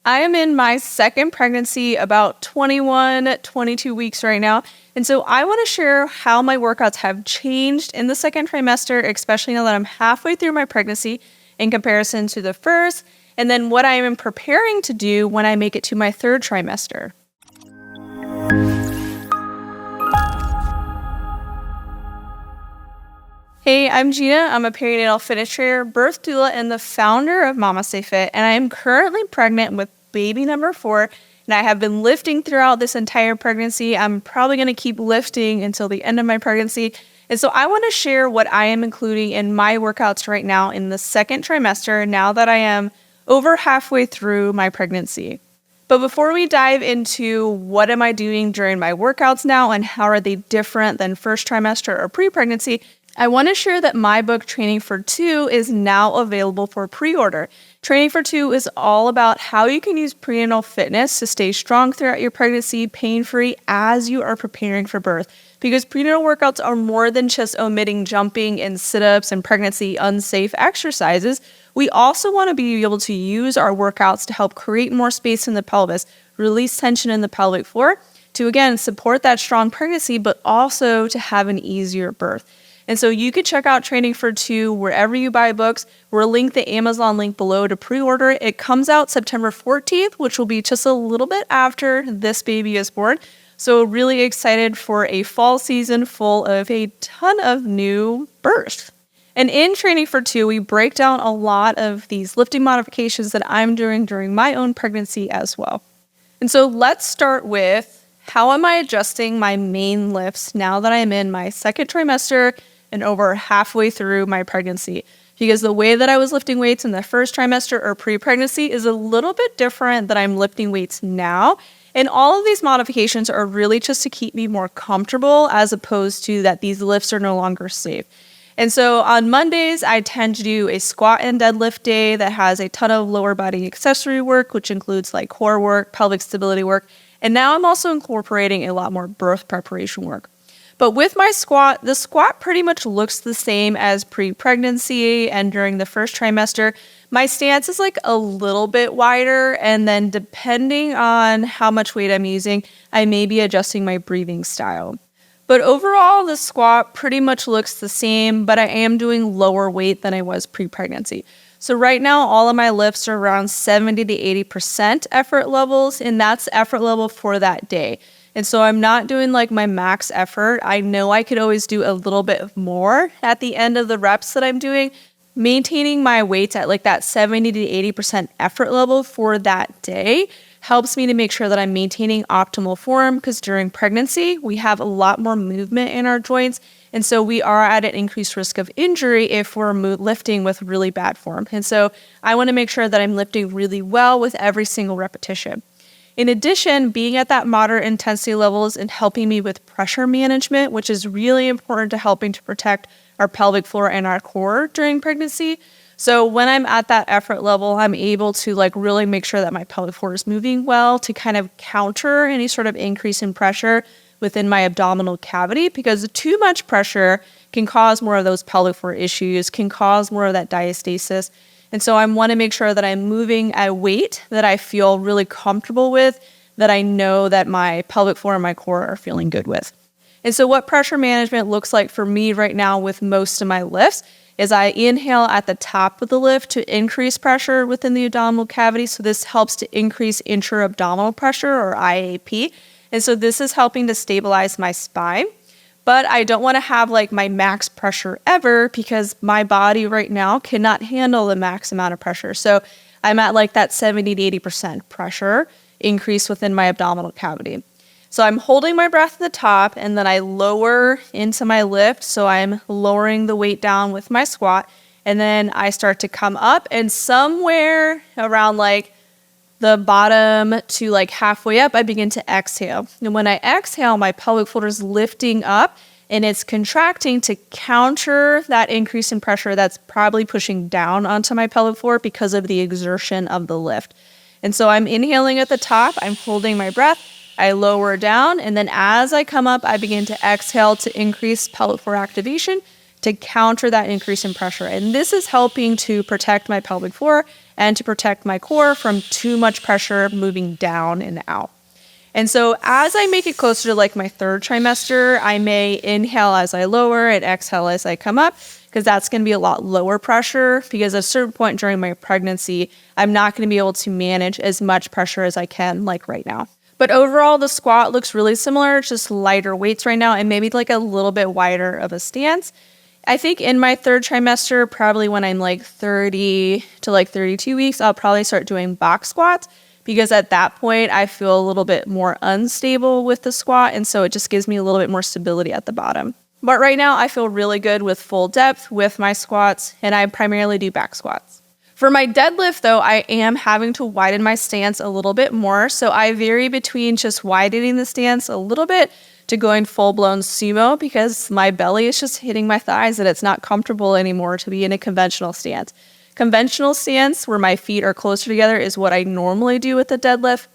I am in my second pregnancy, about 21, 22 weeks right now. And so I want to share how my workouts have changed in the second trimester, especially now that I'm halfway through my pregnancy in comparison to the first, and then what I am preparing to do when I make it to my third trimester. Hey, I'm Gina. I'm a perinatal fitness trainer, birth doula, and the founder of MamasteFit, and I am currently pregnant with baby number 4, and I have been lifting throughout this entire pregnancy. I'm probably going to keep lifting until the end of my pregnancy, and so I want to share what I am including in my workouts right now in the second trimester, now that I am over halfway through my pregnancy. But before we dive into what am I doing during my workouts now and how are they different than first trimester or pre-pregnancy, I want to share that my book, Training for Two, is now available for pre-order. Training for Two is all about how you can use prenatal fitness to stay strong throughout your pregnancy, pain-free, as you are preparing for birth. Because prenatal workouts are more than just omitting jumping and sit-ups and pregnancy unsafe exercises. We also want to be able to use our workouts to help create more space in the pelvis, release tension in the pelvic floor, to again support that strong pregnancy, but also to have an easier birth. And so you can check out Training for Two wherever you buy books. We'll link the Amazon link below to pre-order it. It comes out September 14th, which will be just a little bit after this baby is born. So really excited for a fall season full of a ton of new births. And in Training for Two, we break down a lot of these lifting modifications that I'm doing during my own pregnancy as well. And so let's start with, how am I adjusting my main lifts now that I'm in my second trimester and over halfway through my pregnancy? Because the way that I was lifting weights in the first trimester or pre-pregnancy is a little bit different than I'm lifting weights now. And all of these modifications are really just to keep me more comfortable, as opposed to that these lifts are no longer safe. And so on Mondays, I tend to do a squat and deadlift day that has a ton of lower body accessory work, which includes like core work, pelvic stability work. And now I'm also incorporating a lot more birth preparation work. But with my squat, the squat pretty much looks the same as pre-pregnancy and during the first trimester. My stance is like a little bit wider, and then depending on how much weight I'm using, I may be adjusting my breathing style. But overall, the squat pretty much looks the same, but I am doing lower weight than I was pre-pregnancy. So right now, all of my lifts are around 70 to 80% effort levels, and that's effort level for that day. And so I'm not doing like my max effort. I know I could always do a little bit more at the end of the reps that I'm doing. Maintaining my weights at like that 70 to 80% effort level for that day helps me to make sure that I'm maintaining optimal form, because during pregnancy, we have a lot more movement in our joints. And so we are at an increased risk of injury if we're lifting with really bad form. And so I want to make sure that I'm lifting really well with every single repetition. In addition, being at that moderate intensity levels and helping me with pressure management, which is really important to helping to protect our pelvic floor and our core during pregnancy. So when I'm at that effort level, I'm able to like really make sure that my pelvic floor is moving well to kind of counter any sort of increase in pressure within my abdominal cavity, because too much pressure can cause more of those pelvic floor issues, can cause more of that diastasis. And so I want to make sure that I'm moving at weight that I feel really comfortable with, that I know that my pelvic floor and my core are feeling good with. And so what pressure management looks like for me right now with most of my lifts is I inhale at the top of the lift to increase pressure within the abdominal cavity. So this helps to increase intra-abdominal pressure, or IAP. And so this is helping to stabilize my spine. But I don't want to have like my max pressure ever, because my body right now cannot handle the max amount of pressure. So I'm at like that 70 to 80% pressure increase within my abdominal cavity. So I'm holding my breath at the top, and then I lower into my lift. So I'm lowering the weight down with my squat, and then I start to come up, and somewhere around like the bottom to like halfway up, I begin to exhale. And when I exhale, my pelvic floor is lifting up and it's contracting to counter that increase in pressure that's probably pushing down onto my pelvic floor because of the exertion of the lift. And so I'm inhaling at the top, I'm holding my breath, I lower down, and then as I come up, I begin to exhale to increase pelvic floor activation to counter that increase in pressure. And this is helping to protect my pelvic floor and to protect my core from too much pressure moving down and out. And so as I make it closer to like my third trimester, I may inhale as I lower and exhale as I come up, because that's going to be a lot lower pressure, because at a certain point during my pregnancy, I'm not going to be able to manage as much pressure as I can like right now. But overall, the squat looks really similar, just lighter weights right now and maybe like a little bit wider of a stance. I think in my third trimester, probably when I'm like 30 to like 32 weeks, I'll probably start doing box squats, because at that point I feel a little bit more unstable with the squat. And so it just gives me a little bit more stability at the bottom. But right now I feel really good with full depth with my squats, and I primarily do back squats. For my deadlift though, I am having to widen my stance a little bit more. So I vary between just widening the stance a little bit to going full-blown sumo, because my belly is just hitting my thighs and it's not comfortable anymore to be in a conventional stance. Conventional stance where my feet are closer together is what I normally do with the deadlift.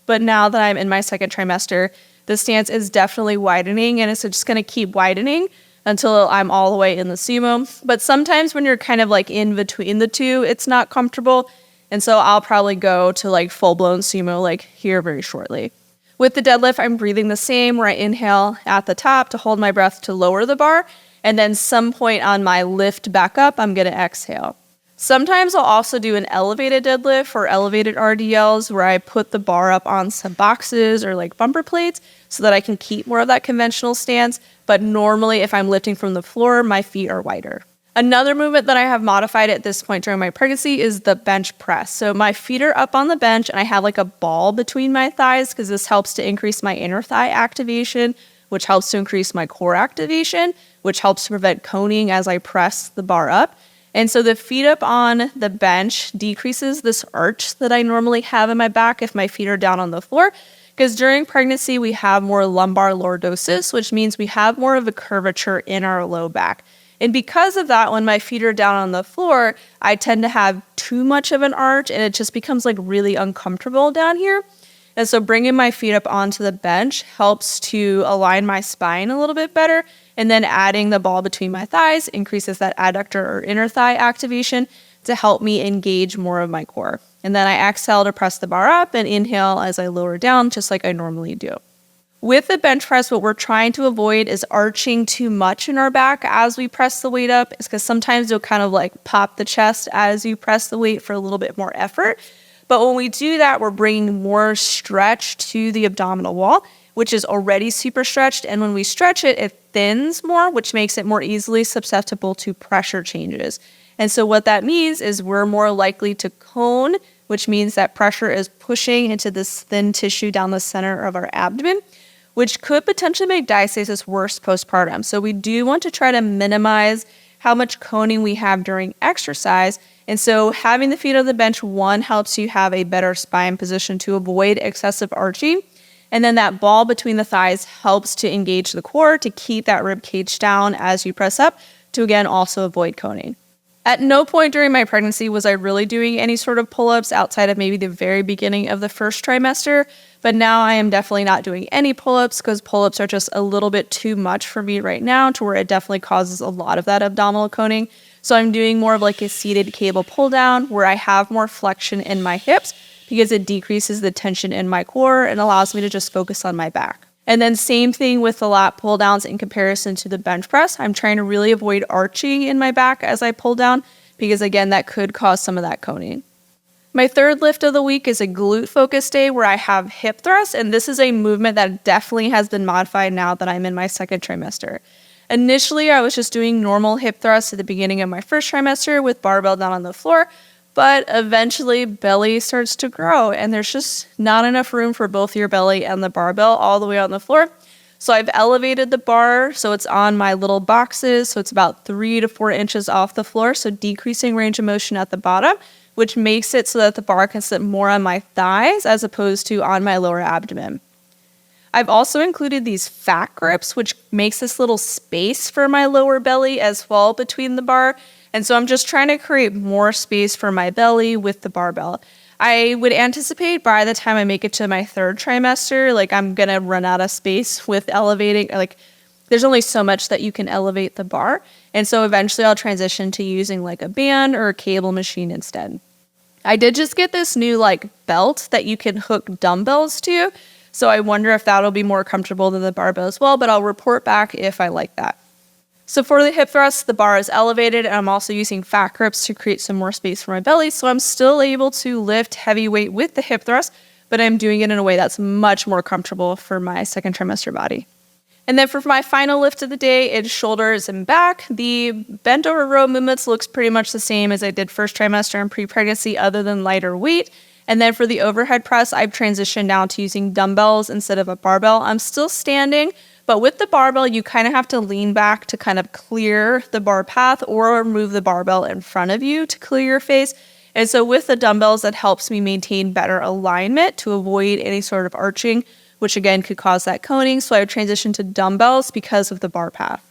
But now that I'm in my second trimester, the stance is definitely widening, and it's just going to keep widening until I'm all the way in the sumo. But sometimes when you're kind of like in between the two, it's not comfortable. And so I'll probably go to like full-blown sumo like here very shortly. With the deadlift, I'm breathing the same, where I inhale at the top to hold my breath to lower the bar. And then some point on my lift back up, I'm going to exhale. Sometimes I'll also do an elevated deadlift or elevated RDLs, where I put the bar up on some boxes or like bumper plates so that I can keep more of that conventional stance. But normally if I'm lifting from the floor, my feet are wider. Another movement that I have modified at this point during my pregnancy is the bench press. So my feet are up on the bench and I have like a ball between my thighs, because this helps to increase my inner thigh activation, which helps to increase my core activation, which helps to prevent coning as I press the bar up. And so the feet up on the bench decreases this arch that I normally have in my back if my feet are down on the floor, because during pregnancy we have more lumbar lordosis, which means we have more of a curvature in our low back. And because of that, when my feet are down on the floor, I tend to have too much of an arch and it just becomes like really uncomfortable down here. And so bringing my feet up onto the bench helps to align my spine a little bit better. And then adding the ball between my thighs increases that adductor or inner thigh activation to help me engage more of my core. And then I exhale to press the bar up and inhale as I lower down, just like I normally do. With the bench press, what we're trying to avoid is arching too much in our back as we press the weight up. It's because sometimes you'll kind of like pop the chest as you press the weight for a little bit more effort. But when we do that, we're bringing more stretch to the abdominal wall, which is already super stretched. And when we stretch it, it thins more, which makes it more easily susceptible to pressure changes. And so what that means is we're more likely to cone, which means that pressure is pushing into this thin tissue down the center of our abdomen, which could potentially make diastasis worse postpartum. So we do want to try to minimize how much coning we have during exercise. And so having the feet on the bench, one, helps you have a better spine position to avoid excessive arching. And then that ball between the thighs helps to engage the core to keep that rib cage down as you press up to, again, also avoid coning. At no point during my pregnancy was I really doing any sort of pull-ups outside of maybe the very beginning of the first trimester. But now I am definitely not doing any pull-ups, because pull-ups are just a little bit too much for me right now, to where it definitely causes a lot of that abdominal coning. So I'm doing more of like a seated cable pull down, where I have more flexion in my hips, because it decreases the tension in my core and allows me to just focus on my back. And then same thing with the lat pull downs in comparison to the bench press. I'm trying to really avoid arching in my back as I pull down, because again, that could cause some of that coning. My third lift of the week is a glute focus day, where I have hip thrusts, and this is a movement that definitely has been modified now that I'm in my second trimester. Initially, I was just doing normal hip thrusts at the beginning of my first trimester with barbell down on the floor, but eventually belly starts to grow and there's just not enough room for both your belly and the barbell all the way on the floor. So I've elevated the bar so it's on my little boxes, so it's about 3 to 4 inches off the floor, so decreasing range of motion at the bottom, which makes it so that the bar can sit more on my thighs as opposed to on my lower abdomen. I've also included these fat grips, which makes this little space for my lower belly as well between the bar. And so I'm just trying to create more space for my belly with the barbell. I would anticipate by the time I make it to my third trimester, like I'm going to run out of space with elevating. Like there's only so much that you can elevate the bar. And so eventually I'll transition to using like a band or a cable machine instead. I did just get this new like belt that you can hook dumbbells to. So I wonder if that'll be more comfortable than the barbell as well, but I'll report back if I like that. So for the hip thrust, the bar is elevated, and I'm also using fat grips to create some more space for my belly. So I'm still able to lift heavy weight with the hip thrust, but I'm doing it in a way that's much more comfortable for my second trimester body. And then for my final lift of the day, it's shoulders and back. The bent over row movements looks pretty much the same as I did first trimester and pre-pregnancy, other than lighter weight. And then for the overhead press, I've transitioned now to using dumbbells instead of a barbell. I'm still standing, but with the barbell, you kind of have to lean back to kind of clear the bar path, or move the barbell in front of you to clear your face. And so with the dumbbells, that helps me maintain better alignment to avoid any sort of arching, which again could cause that coning. So I would transition to dumbbells because of the bar path.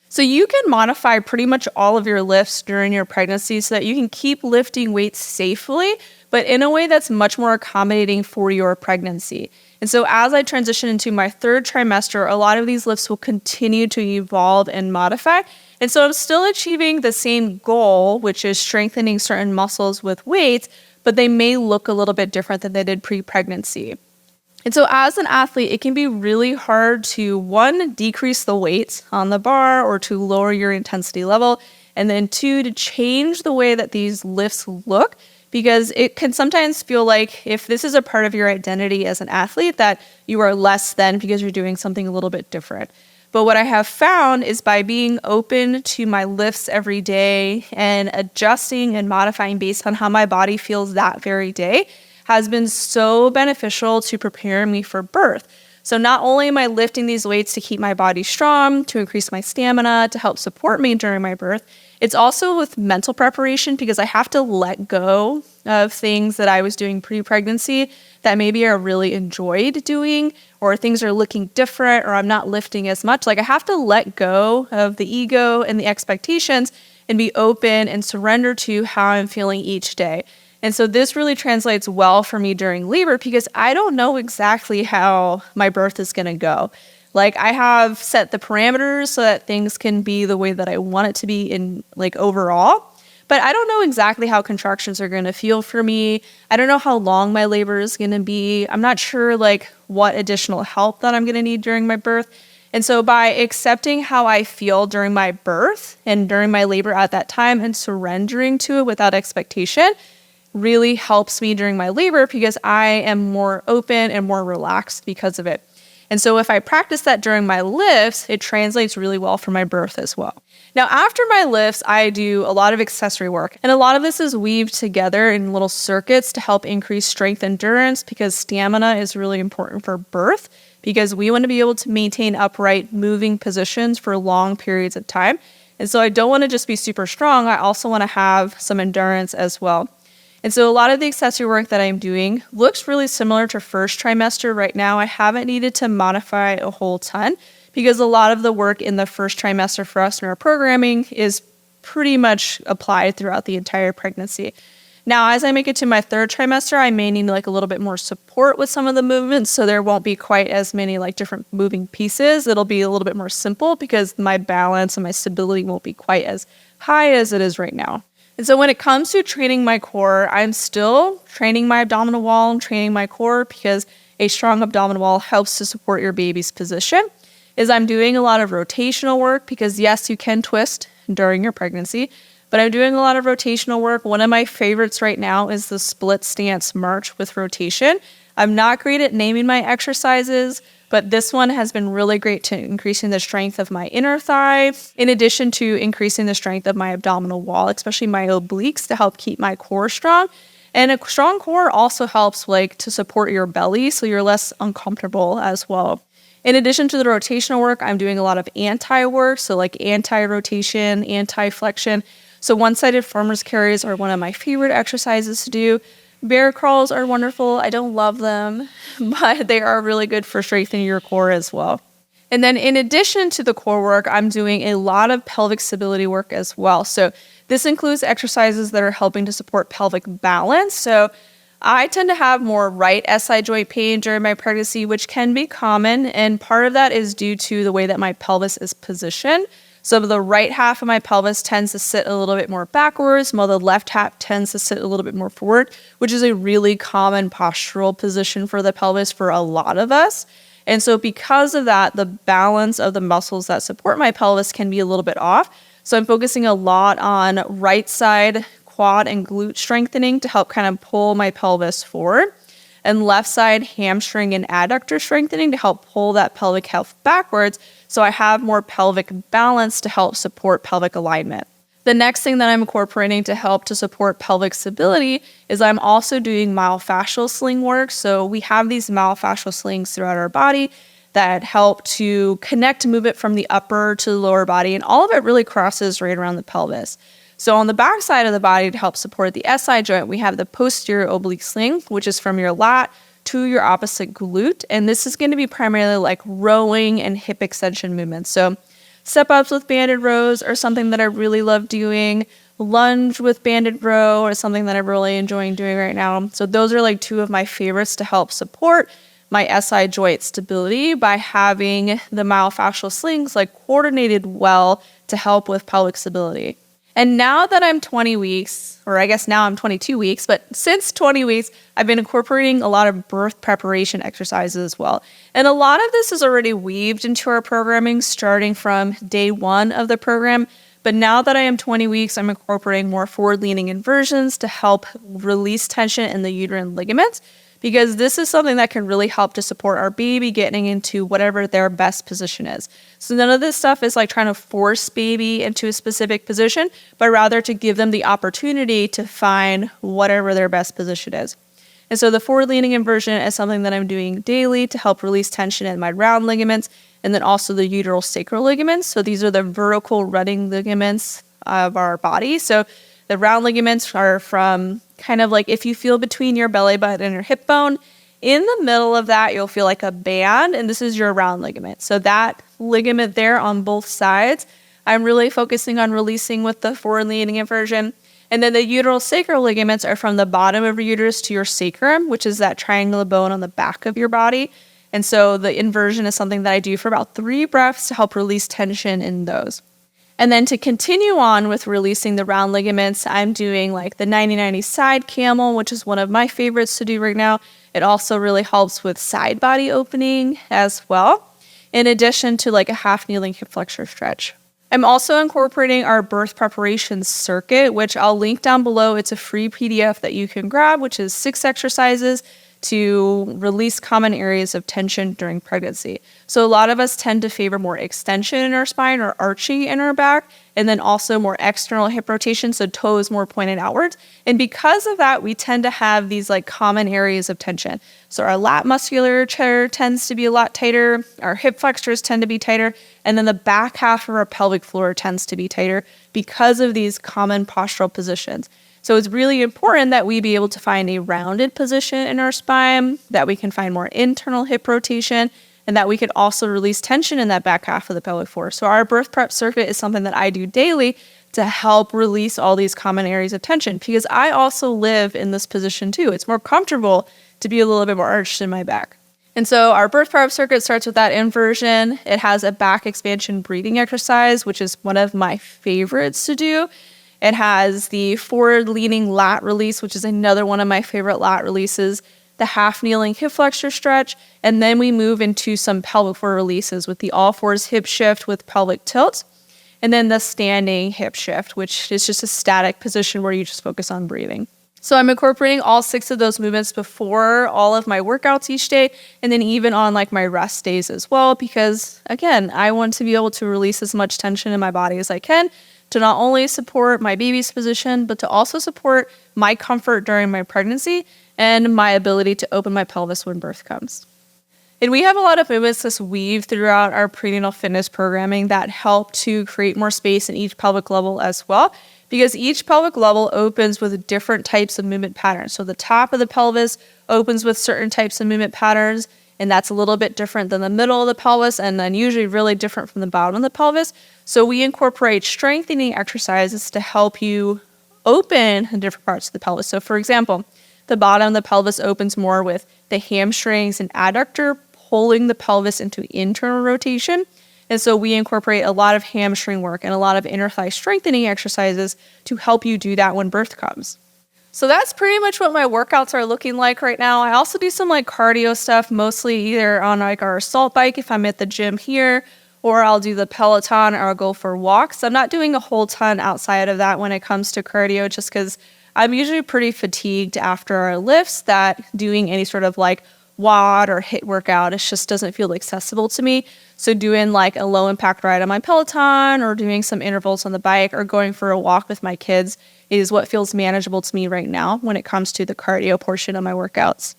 So you can modify pretty much all of your lifts during your pregnancy so that you can keep lifting weights safely, but in a way that's much more accommodating for your pregnancy. And so as I transition into my third trimester, a lot of these lifts will continue to evolve and modify. And so I'm still achieving the same goal, which is strengthening certain muscles with weights, but they may look a little bit different than they did pre-pregnancy. And so as an athlete, it can be really hard to, one, decrease the weights on the bar or to lower your intensity level, and then two, to change the way that these lifts look, because it can sometimes feel like if this is a part of your identity as an athlete, that you are less than because you're doing something a little bit different. But what I have found is by being open to my lifts every day and adjusting and modifying based on how my body feels that very day has been so beneficial to prepare me for birth. So not only am I lifting these weights to keep my body strong, to increase my stamina, to help support me during my birth, it's also with mental preparation, because I have to let go of things that I was doing pre-pregnancy that maybe I really enjoyed doing, or things are looking different, or I'm not lifting as much. Like I have to let go of the ego and the expectations and be open and surrender to how I'm feeling each day. And so this really translates well for me during labor, because I don't know exactly how my birth is going to go. Like I have set the parameters so that things can be the way that I want it to be in like overall, but I don't know exactly how contractions are going to feel for me. I don't know how long my labor is going to be. I'm not sure like what additional help that I'm going to need during my birth. And so by accepting how I feel during my birth and during my labor at that time and surrendering to it without expectation really helps me during my labor, because I am more open and more relaxed because of it. And so if I practice that during my lifts, it translates really well for my birth as well. Now, after my lifts, I do a lot of accessory work. And a lot of this is weaved together in little circuits to help increase strength endurance, because stamina is really important for birth, because we want to be able to maintain upright moving positions for long periods of time. And so I don't want to just be super strong. I also want to have some endurance as well. And so a lot of the accessory work that I'm doing looks really similar to first trimester right now. I haven't needed to modify a whole ton, because a lot of the work in the first trimester for us in our programming is pretty much applied throughout the entire pregnancy. Now, as I make it to my third trimester, I may need like a little bit more support with some of the movements, so there won't be quite as many like different moving pieces. It'll be a little bit more simple, because my balance and my stability won't be quite as high as it is right now. And so when it comes to training my core, I'm still training my abdominal wall and training my core, because a strong abdominal wall helps to support your baby's position. I'm doing a lot of rotational work, because yes, you can twist during your pregnancy, but I'm doing a lot of rotational work. One of my favorites right now is the split stance march with rotation. I'm not great at naming my exercises, but this one has been really great to increasing the strength of my inner thigh, in addition to increasing the strength of my abdominal wall, especially my obliques, to help keep my core strong. And a strong core also helps like to support your belly, so you're less uncomfortable as well. In addition to the rotational work, I'm doing a lot of anti-work, so like anti-rotation, anti-flexion. So one-sided farmer's carries are one of my favorite exercises to do. Bear crawls are wonderful. I don't love them, but they are really good for strengthening your core as well. And then in addition to the core work, I'm doing a lot of pelvic stability work as well. So this includes exercises that are helping to support pelvic balance. So I tend to have more right SI joint pain during my pregnancy, which can be common. And part of that is due to the way that my pelvis is positioned. So the right half of my pelvis tends to sit a little bit more backwards, while the left half tends to sit a little bit more forward, which is a really common postural position for the pelvis for a lot of us. And so because of that, the balance of the muscles that support my pelvis can be a little bit off. So I'm focusing a lot on right side quad and glute strengthening to help kind of pull my pelvis forward, and left side hamstring and adductor strengthening to help pull that pelvic health backwards, so I have more pelvic balance to help support pelvic alignment. The next thing that I'm incorporating to help to support pelvic stability is I'm also doing myofascial sling work. So we have these myofascial slings throughout our body that help to connect movement from the upper to the lower body, and all of it really crosses right around the pelvis. So on the back side of the body, to help support the SI joint, we have the posterior oblique sling, which is from your lat to your opposite glute. And this is going to be primarily like rowing and hip extension movements. So step ups with banded rows are something that I really love doing. Lunge with banded row is something that I'm really enjoying doing right now. So those are like two of my favorites to help support my SI joint stability by having the myofascial slings like coordinated well to help with pelvic stability. And now that I'm 20 weeks, or I guess now I'm 22 weeks, but since 20 weeks, I've been incorporating a lot of birth preparation exercises as well. And a lot of this is already weaved into our programming starting from day one of the program. But now that I am 20 weeks, I'm incorporating more forward-leaning inversions to help release tension in the uterine ligaments, because this is something that can really help to support our baby getting into whatever their best position is. So none of this stuff is like trying to force baby into a specific position, but rather to give them the opportunity to find whatever their best position is. And so the forward-leaning inversion is something that I'm doing daily to help release tension in my round ligaments, and then also the uteral sacral ligaments. So these are the vertical running ligaments of our body. So the round ligaments are from kind of like if you feel between your belly button and your hip bone, in the middle of that, you'll feel like a band, and this is your round ligament. So that ligament there on both sides, I'm really focusing on releasing with the forward-leaning inversion. And then the uteral sacral ligaments are from the bottom of your uterus to your sacrum, which is that triangular bone on the back of your body. And so the inversion is something that I do for about 3 breaths to help release tension in those. And then to continue on with releasing the round ligaments, I'm doing like the 90-90 side camel, which is one of my favorites to do right now. It also really helps with side body opening as well, in addition to like a half kneeling hip flexor stretch. I'm also incorporating our birth preparation circuit, which I'll link down below. It's a free PDF that you can grab, which is 6 exercises to release common areas of tension during pregnancy. So a lot of us tend to favor more extension in our spine or arching in our back, and then also more external hip rotation, so toes more pointed outwards. And because of that, we tend to have these like common areas of tension. So our lat musculature tends to be a lot tighter, our hip flexors tend to be tighter, and then the back half of our pelvic floor tends to be tighter because of these common postural positions. So it's really important that we be able to find a rounded position in our spine, that we can find more internal hip rotation, and that we could also release tension in that back half of the pelvic floor. So our birth prep circuit is something that I do daily to help release all these common areas of tension, because I also live in this position too. It's more comfortable to be a little bit more arched in my back. And so our birth prep circuit starts with that inversion. It has a back expansion breathing exercise, which is one of my favorites to do. It has the forward-leaning lat release, which is another one of my favorite lat releases, the half-kneeling hip flexor stretch, and then we move into some pelvic floor releases with the all-fours hip shift with pelvic tilt, and then the standing hip shift, which is just a static position where you just focus on breathing. So I'm incorporating all 6 of those movements before all of my workouts each day, and then even on like my rest days as well, because again, I want to be able to release as much tension in my body as I can, to not only support my baby's position, but to also support my comfort during my pregnancy and my ability to open my pelvis when birth comes. And we have a lot of movements that's weaved throughout our prenatal fitness programming that help to create more space in each pelvic level as well, because each pelvic level opens with different types of movement patterns. So the top of the pelvis opens with certain types of movement patterns, and that's a little bit different than the middle of the pelvis, and then usually really different from the bottom of the pelvis. So we incorporate strengthening exercises to help you open different parts of the pelvis. So for example, the bottom of the pelvis opens more with the hamstrings and adductor pulling the pelvis into internal rotation. And so we incorporate a lot of hamstring work and a lot of inner thigh strengthening exercises to help you do that when birth comes. So that's pretty much what my workouts are looking like right now. I also do some like cardio stuff, mostly either on like our assault bike if I'm at the gym here, or I'll do the Peloton, or I'll go for walks. I'm not doing a whole ton outside of that when it comes to cardio, just because I'm usually pretty fatigued after our lifts, that doing any sort of like WOD or HIIT workout, it just doesn't feel accessible to me. So doing like a low impact ride on my Peloton, or doing some intervals on the bike, or going for a walk with my kids is what feels manageable to me right now when it comes to the cardio portion of my workouts.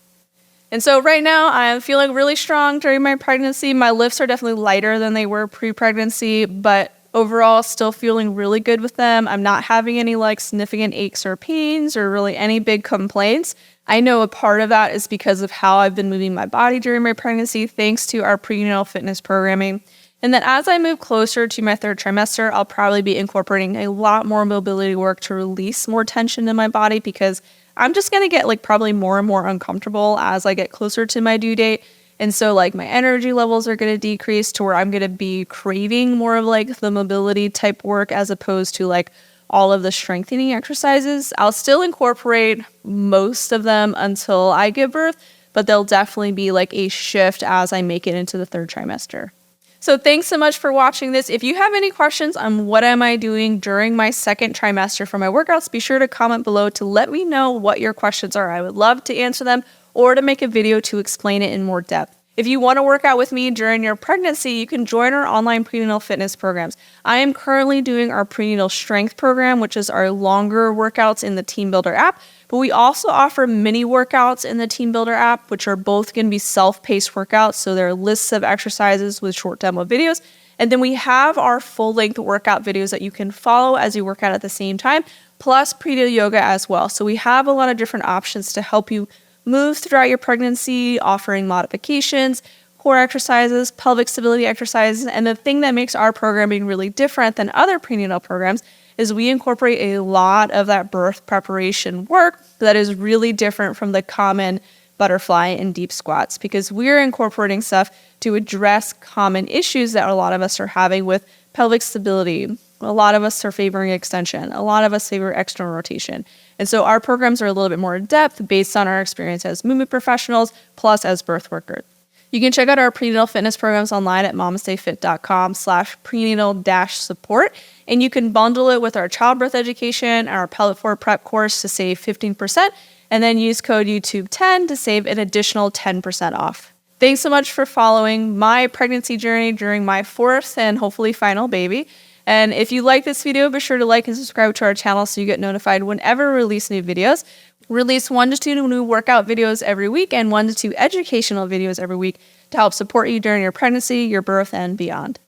And so right now I'm feeling really strong during my pregnancy. My lifts are definitely lighter than they were pre-pregnancy, but overall still feeling really good with them. I'm not having any like significant aches or pains or really any big complaints. I know a part of that is because of how I've been moving my body during my pregnancy, thanks to our prenatal fitness programming. And then as I move closer to my third trimester, I'll probably be incorporating a lot more mobility work to release more tension in my body, because I'm just going to get like probably more and more uncomfortable as I get closer to my due date. And so like my energy levels are going to decrease to where I'm going to be craving more of like the mobility type work as opposed to like all of the strengthening exercises. I'll still incorporate most of them until I give birth, but there'll definitely be like a shift as I make it into the third trimester. So thanks so much for watching this. If you have any questions on what am I doing during my second trimester for my workouts, be sure to comment below to let me know what your questions are. I would love to answer them, or to make a video to explain it in more depth. If you want to work out with me during your pregnancy, you can join our online prenatal fitness programs. I am currently doing our prenatal strength program, which is our longer workouts in the Team Builder app. But we also offer mini workouts in the Team Builder app, which are both going to be self-paced workouts. So there are lists of exercises with short demo videos. And then we have our full-length workout videos that you can follow as you work out at the same time, plus prenatal yoga as well. So we have a lot of different options to help you move throughout your pregnancy, offering modifications, core exercises, pelvic stability exercises. And the thing that makes our programming really different than other prenatal programs is we incorporate a lot of that birth preparation work that is really different from the common butterfly and deep squats, because we're incorporating stuff to address common issues that a lot of us are having with pelvic stability. A lot of us are favoring extension. A lot of us favor external rotation. And so our programs are a little bit more in depth based on our experience as movement professionals, plus as birth workers. You can check out our prenatal fitness programs online at mamastefit.com/prenatal-support. And you can bundle it with our childbirth education and our pelvic floor prep course to save 15%. And then use code YouTube10 to save an additional 10% off. Thanks so much for following my pregnancy journey during my fourth and hopefully final baby. And if you like this video, be sure to like and subscribe to our channel so you get notified whenever we release new videos. We release 1 to 2 new workout videos every week and 1 to 2 educational videos every week to help support you during your pregnancy, your birth, and beyond.